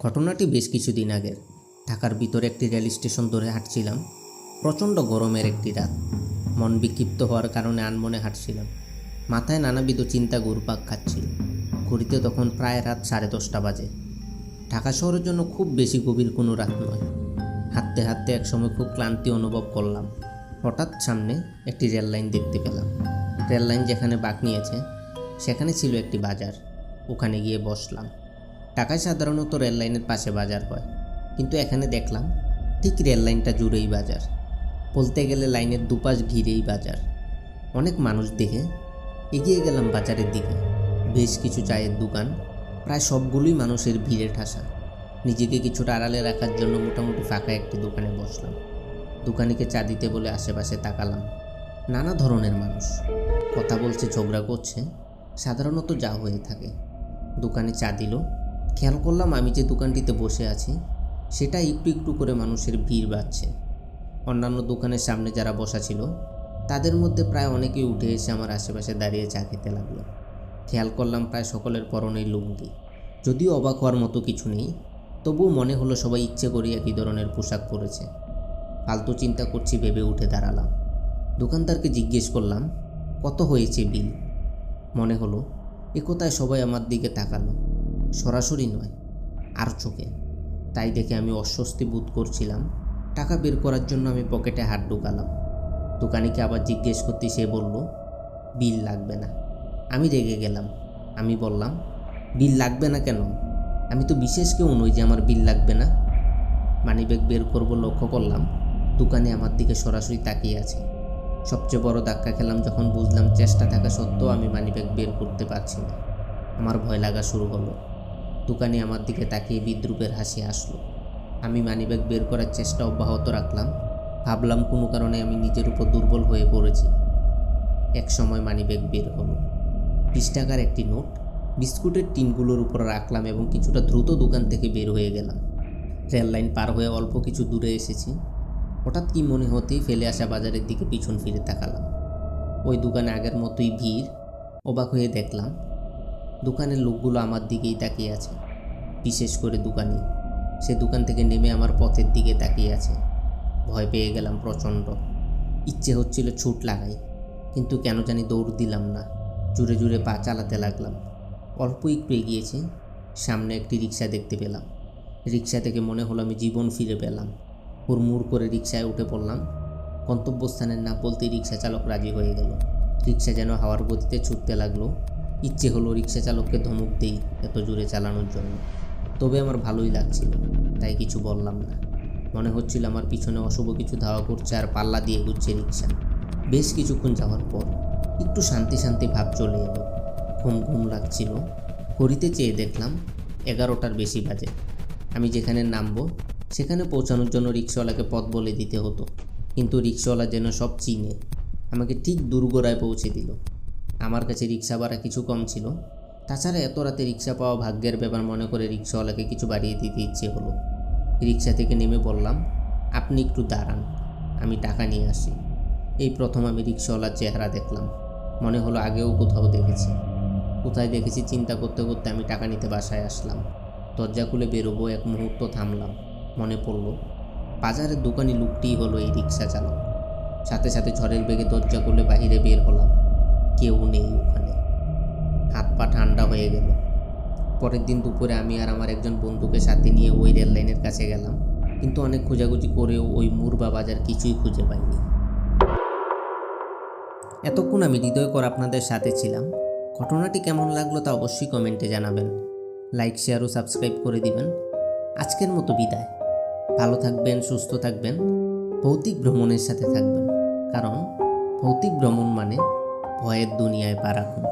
ঘটনাটি বেশ কিছুদিন আগের। ঢাকার ভিতরে একটি রেল স্টেশন ধরে হাঁটছিলাম। প্রচণ্ড গরমের একটি রাত। মন বিক্ষিপ্ত হওয়ার কারণে আনমনে হাঁটছিলাম। মাথায় নানাবিধ চিন্তা ঘুরপাক খাচ্ছিল। ঘড়িতে তখন প্রায় রাত 10:30 বাজে। ঢাকা শহরের জন্য খুব বেশি গভীর কোনো রাত নয়। হাঁটতে হাঁটতে একসময় খুব ক্লান্তি অনুভব করলাম। হঠাৎ সামনে একটি রেল লাইন দেখতে পেলাম। রেল লাইন যেখানে বাঁক নিয়েছে সেখানে ছিল একটি বাজার। ওখানে গিয়ে বসলাম। ঢাকায় সাধারণত রেল লাইনের পাশে বাজার হয়, কিন্তু এখানে দেখলাম ঠিক রেল লাইনটা জুড়েই বাজার। বলতে গেলে লাইনের দুপাশ ঘিরেই বাজার। অনেক মানুষ দেখে এগিয়ে গেলাম বাজারের দিকে। বেশ কিছু চায়ের দোকান, প্রায় সবগুলোই মানুষের ভিড়ে ঠাসা। নিজেকে কিছুটা আড়ালে রাখার জন্য মোটামুটি ফাঁকা একটি দোকানে বসলাম। দোকানিকে চা দিতে বলে আশেপাশে তাকালাম। নানা ধরনের মানুষ কথা বলছে, ঝগড়া করছে, সাধারণত যা হয়ে থাকে। দোকানে চা দিল। খেয়াল করলাম আমি যে দোকানটিতে বসে আছি সেটা একটু একটু করে মানুষের ভিড় বাড়ছে। অন্যান্য দোকানের সামনে যারা বসা ছিল তাদের মধ্যে প্রায় অনেকেই উঠে এসে আমার আশেপাশে দাঁড়িয়ে চা খেতে লাগলো। খেয়াল করলাম প্রায় সকলের পরনেই লুঙ্গি। যদিও অবাক হওয়ার মতো কিছু নেই, তবুও মনে হলো সবাই ইচ্ছে করে একই ধরনের পোশাক পরেছে। ফালতু চিন্তা করছি ভেবে উঠে দাঁড়ালাম। দোকানদারকে জিজ্ঞেস করলাম কত হয়েছে বিল। মনে হলো একথায় সবাই আমার দিকে তাকালো, সরাসরি নয়, আর চোখে। তাই দেখে আমি অস্বস্তি বোধ করছিলাম। টাকা বের করার জন্য আমি পকেটে হাত ঢুকালাম। দোকানিকে আবার জিজ্ঞেস করতে সে বলল বিল লাগবে না। আমি রেগে গেলাম। আমি বললাম বিল লাগবে না কেন? আমি তো বিশেষ কেউ নই যে আমার বিল লাগবে না। মানিব্যাগ বের করব লক্ষ্য করলাম দোকানে আমার দিকে সরাসরি তাকিয়ে আছে। সবচেয়ে বড় ধাক্কা খেলাম যখন বুঝলাম চেষ্টা থাকা সত্ত্বেও আমি মানিব্যাগ বের করতে পারছি না। আমার ভয় লাগা শুরু হলো। দোকানি আমার দিকে তাকিয়ে বিদ্রূপের হাসি আসলো। আমি মানিব্যাগ বের করার চেষ্টা অব্যাহত রাখলাম। ভাবলাম কোনো কারণে আমি নিজের উপর দুর্বল হয়ে পড়েছি। এক সময় মানিব্যাগ বের হলো। 20 টাকার একটি নোট বিস্কুটের টিনগুলোর উপর রাখলাম এবং কিছুটা দ্রুত দোকান থেকে বের হয়ে গেলাম। রেল লাইন পার হয়ে অল্প কিছু দূরে এসেছি। হঠাৎ কি মনে হতেই ফেলে আসা বাজারের দিকে পিছন ফিরে তাকালাম। ওই দোকানে আগের মতোই ভিড়। অবাক হয়ে দেখলাম দোকানের লোকগুলো আমার দিকেই তাকিয়ে আছে। বিশেষ করে দোকানি, সে দোকান থেকে নেমে আমার পথের দিকে তাকিয়ে আছে। ভয় পেয়ে গেলাম প্রচণ্ড। ইচ্ছে হচ্ছিল ছুট লাগাই, কিন্তু কেন জানি দৌড় দিলাম না। জুড়ে জুড়ে পা চালাতে লাগলাম। অল্প একটু এগিয়েছি, সামনে একটি রিক্সা দেখতে পেলাম। রিক্সা থেকে মনে হলো আমি জীবন ফিরে পেলাম। হুড়মুড় করে রিক্সায় উঠে পড়লাম। গন্তব্যস্থানের না বলতেই রিক্সা চালক রাজি হয়ে গেল। রিক্সা যেন হাওয়ার গতিতে ছুটতে লাগলো। ইচ্ছে হলো রিক্সা চালককে ধমক দেই এত জোরে চালানোর জন্য। তবে আমার ভালোই লাগছিল, তাই কিছু বললাম না। মনে হচ্ছিল আমার পিছনে অশুভ কিছু ধাওয়া করছে আর পাল্লা দিয়ে ঘুরছে রিক্সা। বেশ কিছুক্ষণ যাওয়ার পর একটু শান্তি শান্তি ভাব চলে এলো। ঘুম ঘুম লাগছিল। ঘড়িতে চেয়ে দেখলাম 11টার বেশি বাজে। আমি যেখানে নামবো সেখানে পৌঁছানোর জন্য রিক্সাওয়ালাকে পথ বলে দিতে হতো, কিন্তু রিক্সাওয়ালা যেন সব চিনে আমাকে ঠিক দোরগোড়ায় পৌঁছে দিল। আমার কাছে রিক্সা ভাড়া কিছু কম ছিল। তাছাড়া এত রাতে রিক্সা পাওয়া ভাগ্যের ব্যাপার মনে করে রিক্সাওয়ালাকে কিছু বাড়িয়ে দিতে ইচ্ছে হলো। রিক্সা থেকে নেমে বললাম আপনি একটু দাঁড়ান, আমি টাকা নিয়ে আসি। এই প্রথম আমি রিক্সাওয়ালার চেহারা দেখলাম। মনে হলো আগেও কোথাও দেখেছি। কোথায় দেখেছি চিন্তা করতে করতে আমি টাকা নিতে বাসায় আসলাম। দরজা খুলে বেরোবো, এক মুহূর্ত থামলাম। মনে পড়ল বাজারের দোকানি লোকটিই হলো এই রিক্সা চালক। সাথে সাথে ঝড়ের বেগে দরজা খুলে বাহিরে বের হলাম। কেউ নেই ওখানে। হাত পা ঠান্ডা হয়ে গেল। পরের দিন দুপুরে আমি আর আমার একজন বন্ধুকে সাথে নিয়ে ওই রেল লাইনের কাছে গেলাম, কিন্তু অনেক খোঁজাখুঁজি করেও ওই মুরবা বাজার কিছুই খুঁজে পাইনি। এতক্ষণ আমি হৃদয়কর আপনাদের সাথে ছিলাম। ঘটনাটি কেমন লাগলো তা অবশ্যই কমেন্টে জানাবেন। লাইক, শেয়ার ও সাবস্ক্রাইব করে দিবেন। আজকের মতো বিদায়। ভালো থাকবেন, সুস্থ থাকবেন, ভৌতিক ভ্রমণের সাথে থাকবেন, কারণ ভৌতিক ভ্রমণ মানে ভয়ের দুনিয়ায় পা রাখুন।